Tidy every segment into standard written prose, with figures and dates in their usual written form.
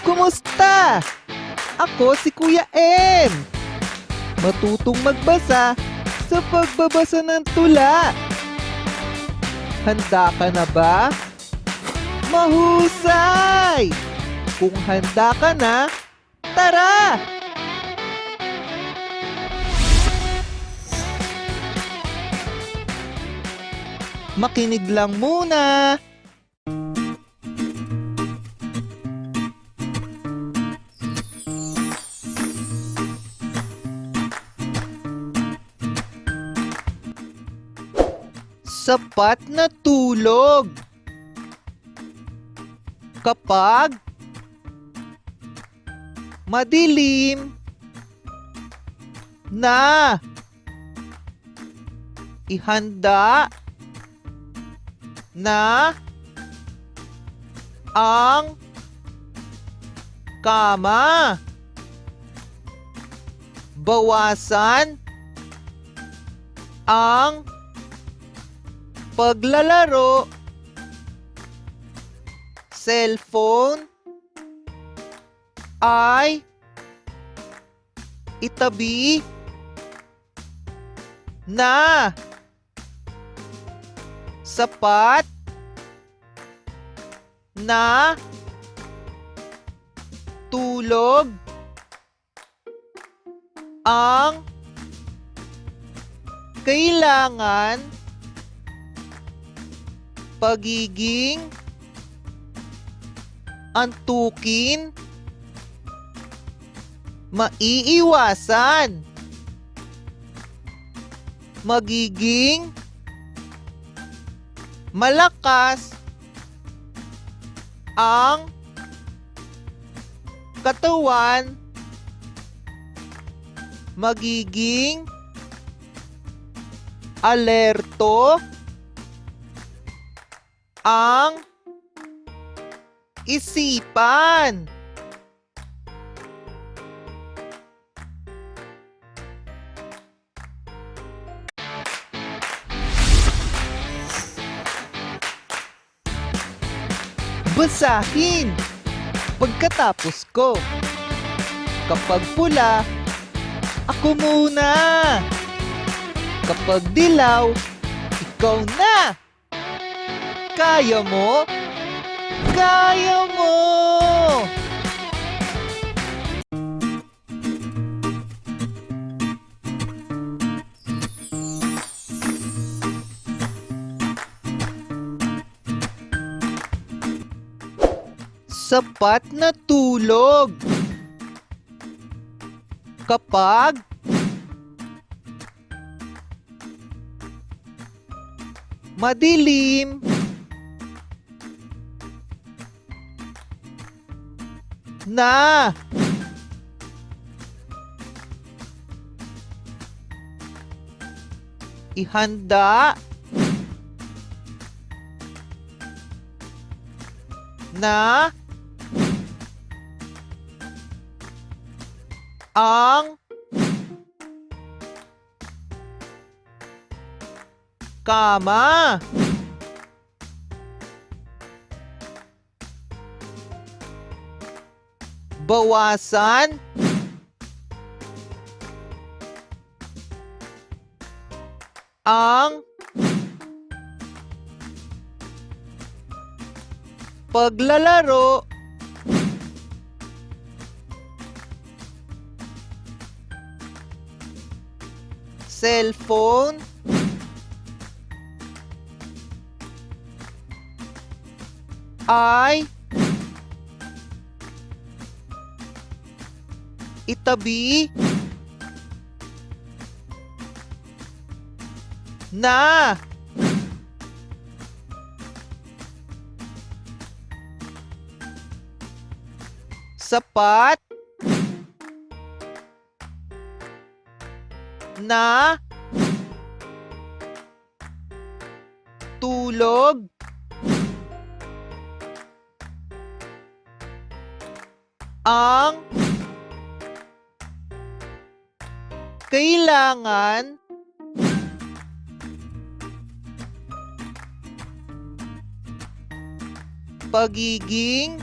Kumusta? Ako si Kuya M. Matutong magbasa sa pagbabasa ng tula. Handa ka na ba? Mahusay! Kung handa ka na, tara! Makinig lang muna. Sapat na tulog. Kapag madilim na, ihanda na ang kama. Bawasan ang paglalaro. Cellphone ay itabi na. Sapat na tulog ang kailangan. Pagiging, antukin, maiiwasan. Magiging malakas ang katawan. Magiging alerto ang isipan. Basahin pagkatapos ko. Kapag pula, ako muna. Kapag dilaw, ikaw na. Kaya mo? Kaya mo! Sapat na tulog. Kapag madilim na, ihanda na ang kama. Bawasan ang paglalaro. Cellphone ay itabi na. Sapat na tulog ang kailangan. Pagiging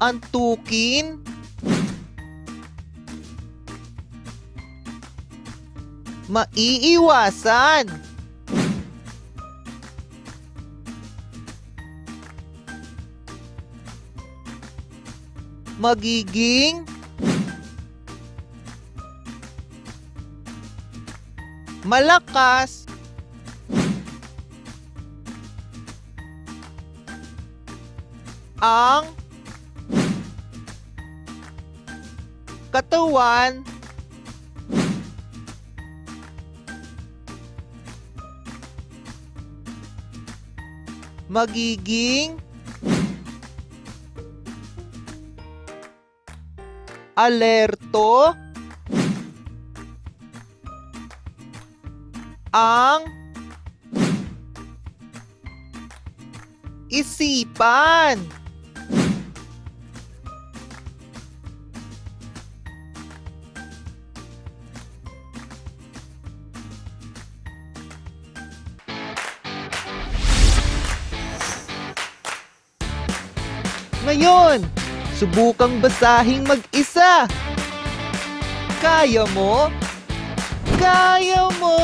Antukin. Maiiwasan. Magiging. Malakas. Ang katawan. Magiging alerto. Ang isipan. Ngayon, subukang basahing mag-isa. Kaya mo? Kaya mo!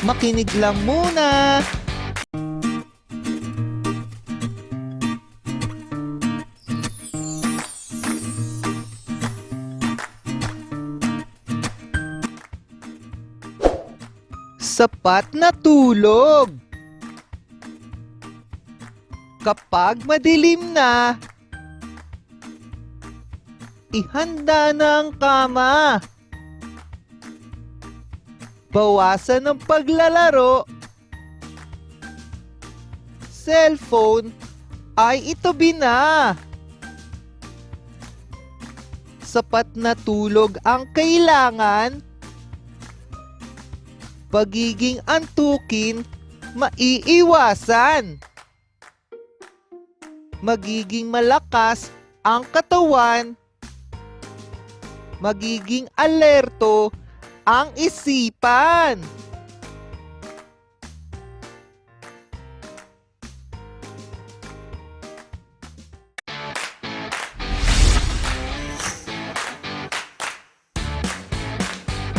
Makinig lang muna. Sapat na tulog. Kapag madilim na, ihanda na ang kama. Bawasan ang paglalaro. Cellphone ay itabi na. Sapat na tulog ang kailangan. Pagiging antukin, maiiwasan. Magiging malakas ang katawan. Magiging alerto ang isipan.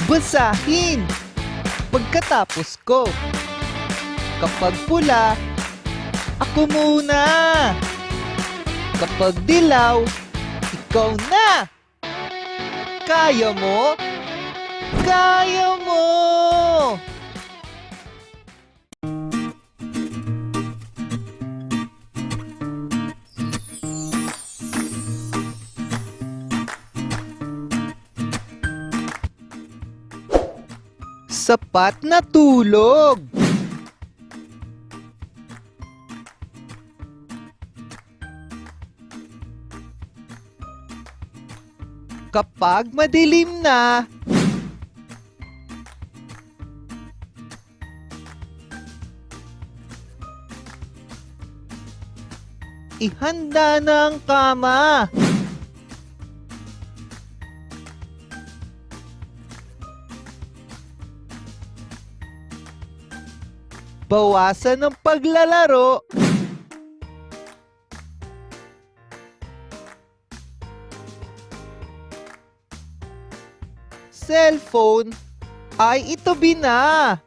Basahin pagkatapos ko. Kapag pula, ako muna. Kapag dilaw, ikaw na. Kaya mo? Kaya mo! Sapat na tulog. Kapag madilim na, ihanda na ang kama. Bawasan ang paglalaro. Cellphone ay itabi na.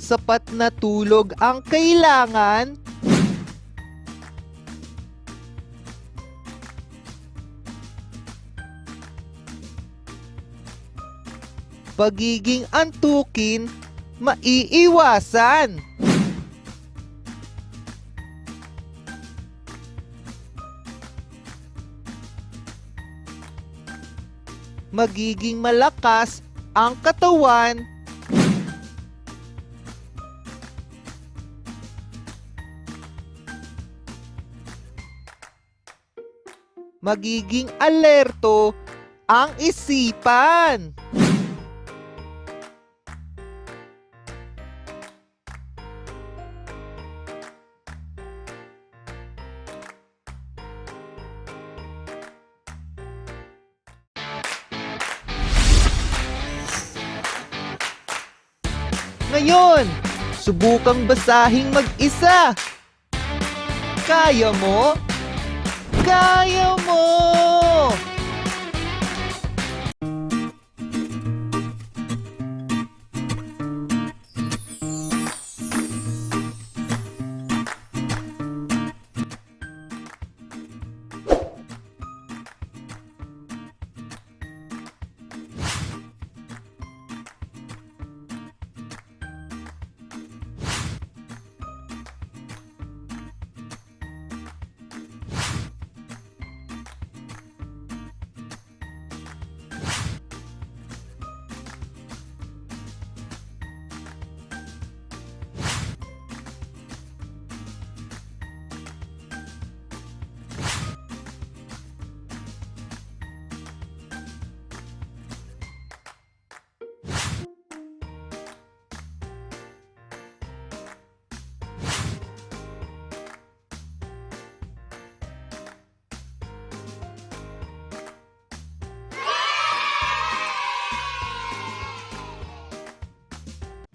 Sapat na tulog ang kailangan. Pagiging antukin, maiiwasan. Magiging malakas ang katawan. Magiging alerto ang isipan. Ngayon, subukang basahing mag-isa. Kaya mo? Kaya mo!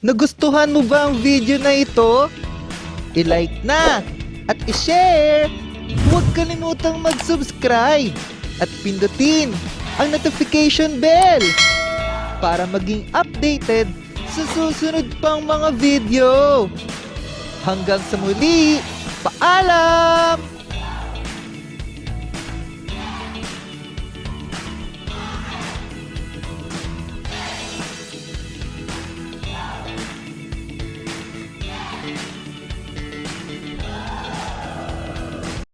Nagustuhan mo ba ang video na ito? I-like na at i-share! Huwag kalimutang mag-subscribe at pindutin ang notification bell para maging updated sa susunod pang mga video. Hanggang sa muli, paalam!